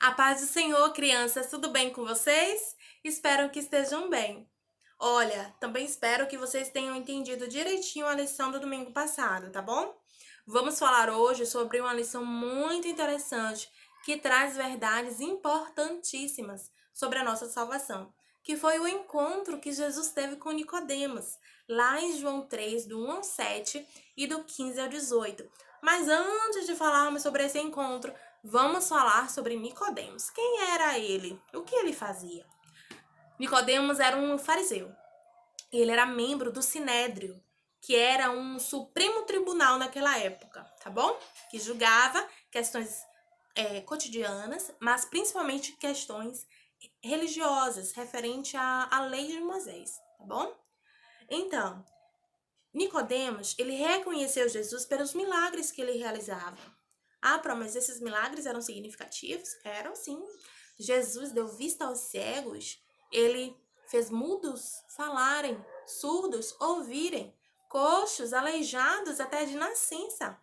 A paz do Senhor, crianças, tudo bem com vocês? Espero que estejam bem. Olha, também espero que vocês tenham entendido direitinho a lição do domingo passado, tá bom? Vamos falar hoje sobre uma lição muito interessante que traz verdades importantíssimas sobre a nossa salvação, que foi o encontro que Jesus teve com Nicodemos, lá em João 3, do 1 ao 7 e do 15 ao 18. Mas antes de falarmos sobre esse encontro, vamos falar sobre Nicodemos. Quem era ele? O que ele fazia? Nicodemos era um fariseu. Ele era membro do Sinédrio, que era um supremo tribunal naquela época, tá bom? Que julgava questões cotidianas, mas principalmente questões religiosas, referente à lei de Moisés, tá bom? Então, Nicodemos, ele reconheceu Jesus pelos milagres que ele realizava. Ah, mas esses milagres eram significativos? Eram sim. Jesus deu vista aos cegos, ele fez mudos falarem, surdos ouvirem, coxos, aleijados até de nascença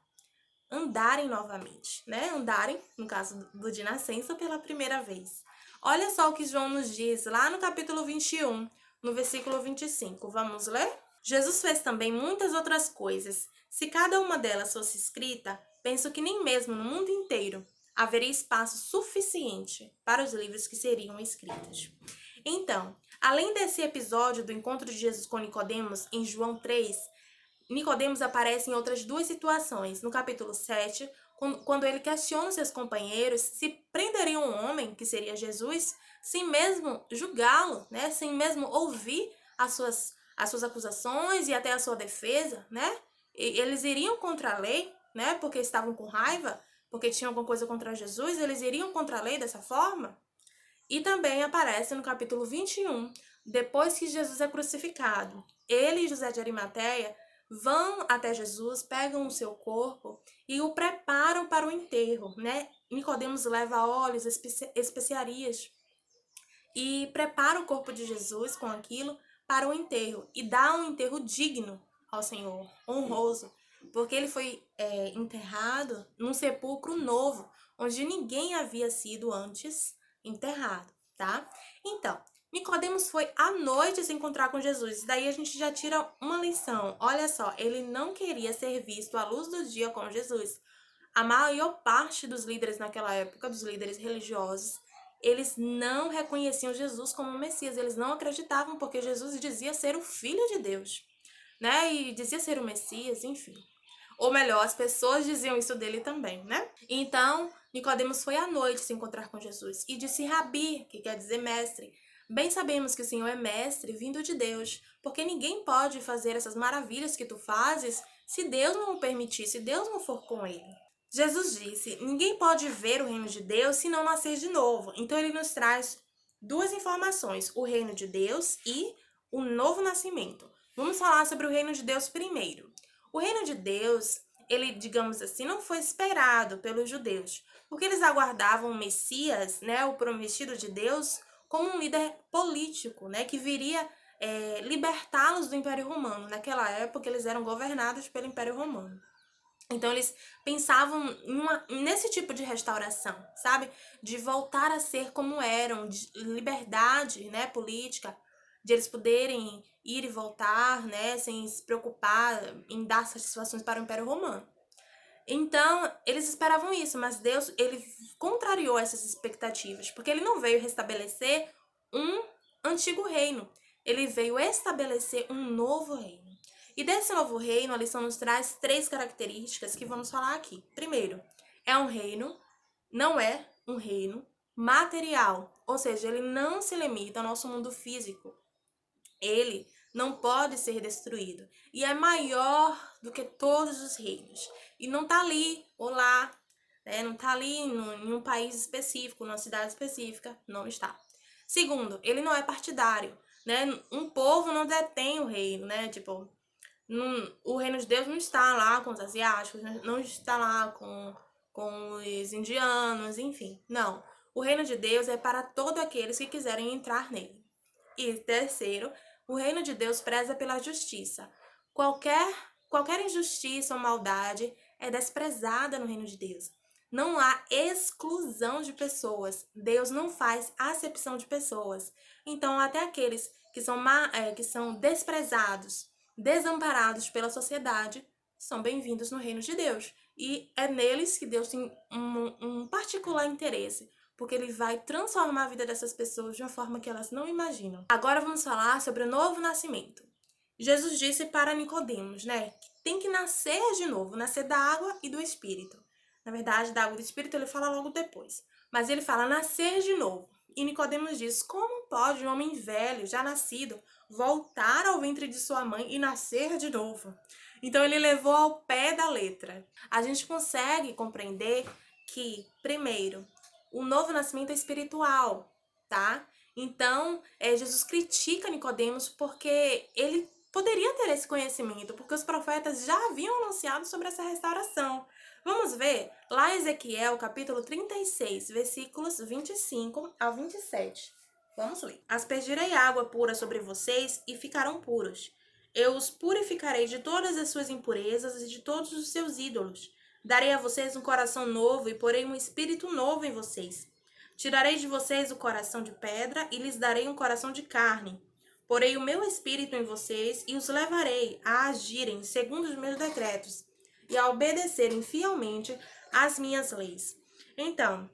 andarem novamente, né? Andarem, no caso do de nascença, pela primeira vez. Olha só o que João nos diz lá no capítulo 21, no versículo 25. Vamos ler? Jesus fez também muitas outras coisas. Se cada uma delas fosse escrita, penso que nem mesmo no mundo inteiro haveria espaço suficiente para os livros que seriam escritos. Então, além desse episódio do encontro de Jesus com Nicodemos em João 3, Nicodemos aparece em outras duas situações. No capítulo 7, quando ele questiona seus companheiros se prenderiam um homem, que seria Jesus, sem mesmo julgá-lo, né? Sem mesmo ouvir as suas acusações e até a sua defesa, né? E eles iriam contra a lei, né? Porque estavam com raiva, porque tinham alguma coisa contra Jesus, eles iriam contra a lei dessa forma? E também aparece no capítulo 21, depois que Jesus é crucificado. Ele e José de Arimateia vão até Jesus, pegam o seu corpo e o preparam para o enterro, né? Nicodemos leva óleos, especiarias e prepara o corpo de Jesus com aquilo para o enterro e dá um enterro digno ao Senhor, honroso, porque ele foi enterrado num sepulcro novo, onde ninguém havia sido antes enterrado, tá? Então, Nicodemos foi à noite se encontrar com Jesus. E daí a gente já tira uma lição. Olha só, ele não queria ser visto à luz do dia com Jesus. A maior parte dos líderes naquela época, dos líderes religiosos, eles não reconheciam Jesus como Messias, eles não acreditavam porque Jesus dizia ser o Filho de Deus, né? E dizia ser o Messias, enfim. Ou melhor, as pessoas diziam isso dele também, né? Então, Nicodemos foi à noite se encontrar com Jesus e disse Rabi, que quer dizer mestre. Bem sabemos que o Senhor é mestre vindo de Deus, porque ninguém pode fazer essas maravilhas que tu fazes se Deus não o permitir, se Deus não for com ele. Jesus disse: ninguém pode ver o reino de Deus se não nascer de novo. Então ele nos traz duas informações: o reino de Deus e o novo nascimento. Vamos falar sobre o reino de Deus primeiro. O reino de Deus, ele, digamos assim, não foi esperado pelos judeus, porque eles aguardavam o Messias, né, o prometido de Deus, como um líder político, né, que viria libertá-los do Império Romano. Naquela época, eles eram governados pelo Império Romano. Então, eles pensavam nesse tipo de restauração, sabe? De voltar a ser como eram, de liberdade, né, política, de eles poderem ir e voltar, né, sem se preocupar em dar satisfações para o Império Romano. Então, eles esperavam isso, mas Deus, ele contrariou essas expectativas, porque ele não veio restabelecer um antigo reino, ele veio estabelecer um novo reino. E desse novo reino, a lição nos traz três características que vamos falar aqui. Primeiro, não é um reino material, ou seja, ele não se limita ao nosso mundo físico. Ele não pode ser destruído e é maior do que todos os reinos. E não está ali ou lá, né? Não está ali em um país específico, numa cidade específica, não está. Segundo, ele não é partidário, né? Um povo não detém o reino, né? Tipo, o reino de Deus não está lá com os asiáticos, não está lá com os indianos, enfim. Não. O reino de Deus é para todos aqueles que quiserem entrar nele. E terceiro, o reino de Deus preza pela justiça. Qualquer injustiça ou maldade é desprezada no reino de Deus. Não há exclusão de pessoas. Deus não faz acepção de pessoas. Então, até aqueles que são desprezados, desamparados pela sociedade, são bem-vindos no reino de Deus. E é neles que Deus tem um particular interesse, porque ele vai transformar a vida dessas pessoas de uma forma que elas não imaginam. Agora vamos falar sobre o novo nascimento. Jesus disse para Nicodemos, né, que tem que nascer de novo, nascer da água e do Espírito. Na verdade, da água e do Espírito ele fala logo depois. Mas ele fala nascer de novo. E Nicodemos diz: como pode um homem velho, já nascido, voltar ao ventre de sua mãe e nascer de novo? Então ele levou ao pé da letra. A gente consegue compreender que, primeiro, o novo nascimento é espiritual, tá? Então, Jesus critica Nicodemos porque ele poderia ter esse conhecimento, porque os profetas já haviam anunciado sobre essa restauração. Vamos ver lá em Ezequiel, capítulo 36, versículos 25 ao 27. Vamos ler. Aspergirei água pura sobre vocês e ficarão puros. Eu os purificarei de todas as suas impurezas e de todos os seus ídolos. Darei a vocês um coração novo e porei um espírito novo em vocês. Tirarei de vocês o coração de pedra e lhes darei um coração de carne. Porei o meu espírito em vocês e os levarei a agirem segundo os meus decretos e a obedecerem fielmente às minhas leis. Então,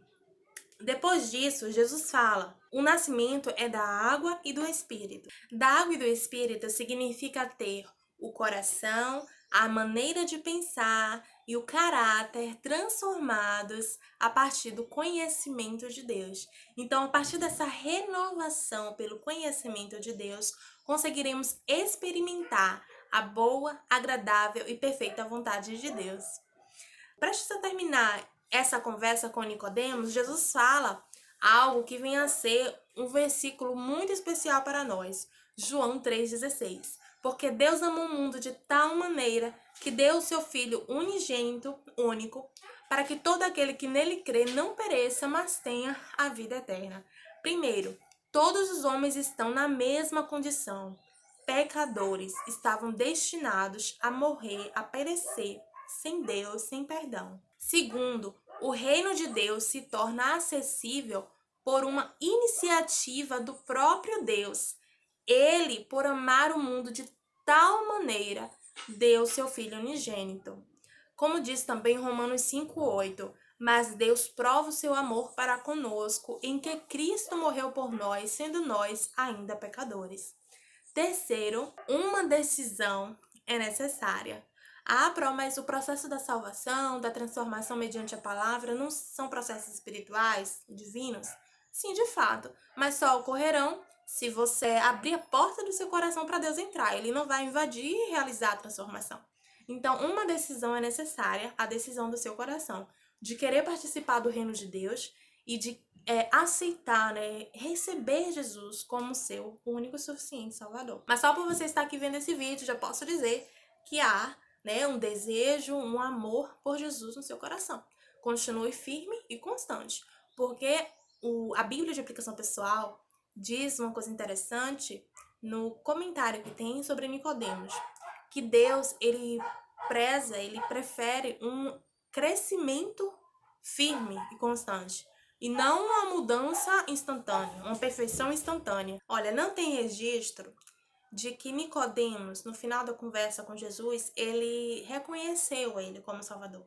depois disso, Jesus fala: o nascimento é da água e do Espírito. Da água e do Espírito significa ter o coração, a maneira de pensar e o caráter transformados a partir do conhecimento de Deus. Então, a partir dessa renovação pelo conhecimento de Deus, conseguiremos experimentar a boa, agradável e perfeita vontade de Deus. Prestes a terminar essa conversa com Nicodemos, Jesus fala algo que vem a ser um versículo muito especial para nós, João 3,16. Porque Deus amou o mundo de tal maneira que deu o seu Filho unigênito, único, para que todo aquele que nele crê não pereça, mas tenha a vida eterna. Primeiro, todos os homens estão na mesma condição. Pecadores, estavam destinados a morrer, a perecer, sem Deus, sem perdão. Segundo, o reino de Deus se torna acessível por uma iniciativa do próprio Deus. Ele, por amar o mundo de tal maneira, deu seu Filho unigênito. Como diz também Romanos 5,8, mas Deus prova o seu amor para conosco em que Cristo morreu por nós, sendo nós ainda pecadores. Terceiro, uma decisão é necessária. Mas o processo da salvação, da transformação mediante a palavra, não são processos espirituais, divinos? Sim, de fato, mas só ocorrerão se você abrir a porta do seu coração para Deus entrar. Ele não vai invadir e realizar a transformação. Então, uma decisão é necessária, a decisão do seu coração, de querer participar do reino de Deus e de aceitar, né, receber Jesus como seu único e suficiente Salvador. Mas só por você estar aqui vendo esse vídeo, já posso dizer que há, né, um desejo, um amor por Jesus no seu coração. Continue firme e constante, porque a Bíblia de Aplicação Pessoal diz uma coisa interessante no comentário que tem sobre Nicodemos, que Deus, ele prefere um crescimento firme e constante, e não uma mudança instantânea, uma perfeição instantânea. Olha, não tem registro de que Nicodemos, no final da conversa com Jesus, ele reconheceu ele como Salvador.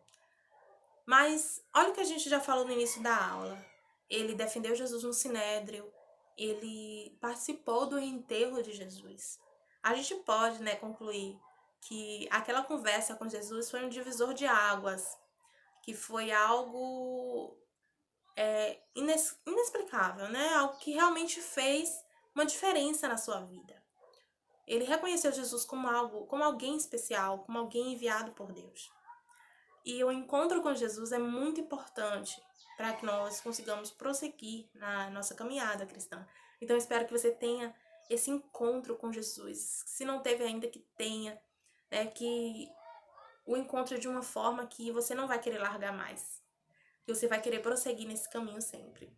Mas olha o que a gente já falou no início da aula. Ele defendeu Jesus no Sinédrio, ele participou do enterro de Jesus. A gente pode, né, concluir que aquela conversa com Jesus foi um divisor de águas, que foi algo inexplicável, né? Algo que realmente fez uma diferença na sua vida. Ele reconheceu Jesus como alguém especial, como alguém enviado por Deus. E o encontro com Jesus é muito importante para que nós consigamos prosseguir na nossa caminhada cristã. Então, eu espero que você tenha esse encontro com Jesus. Se não teve ainda, que tenha, que o encontre de uma forma que você não vai querer largar mais, que você vai querer prosseguir nesse caminho sempre.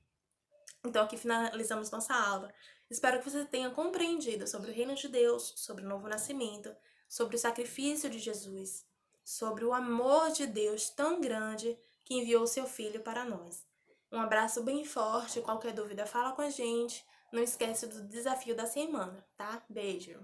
Então, aqui finalizamos nossa aula. Espero que você tenha compreendido sobre o reino de Deus, sobre o novo nascimento, sobre o sacrifício de Jesus, sobre o amor de Deus tão grande que enviou seu filho para nós. Um abraço bem forte, qualquer dúvida fala com a gente. Não esquece do desafio da semana, tá? Beijo!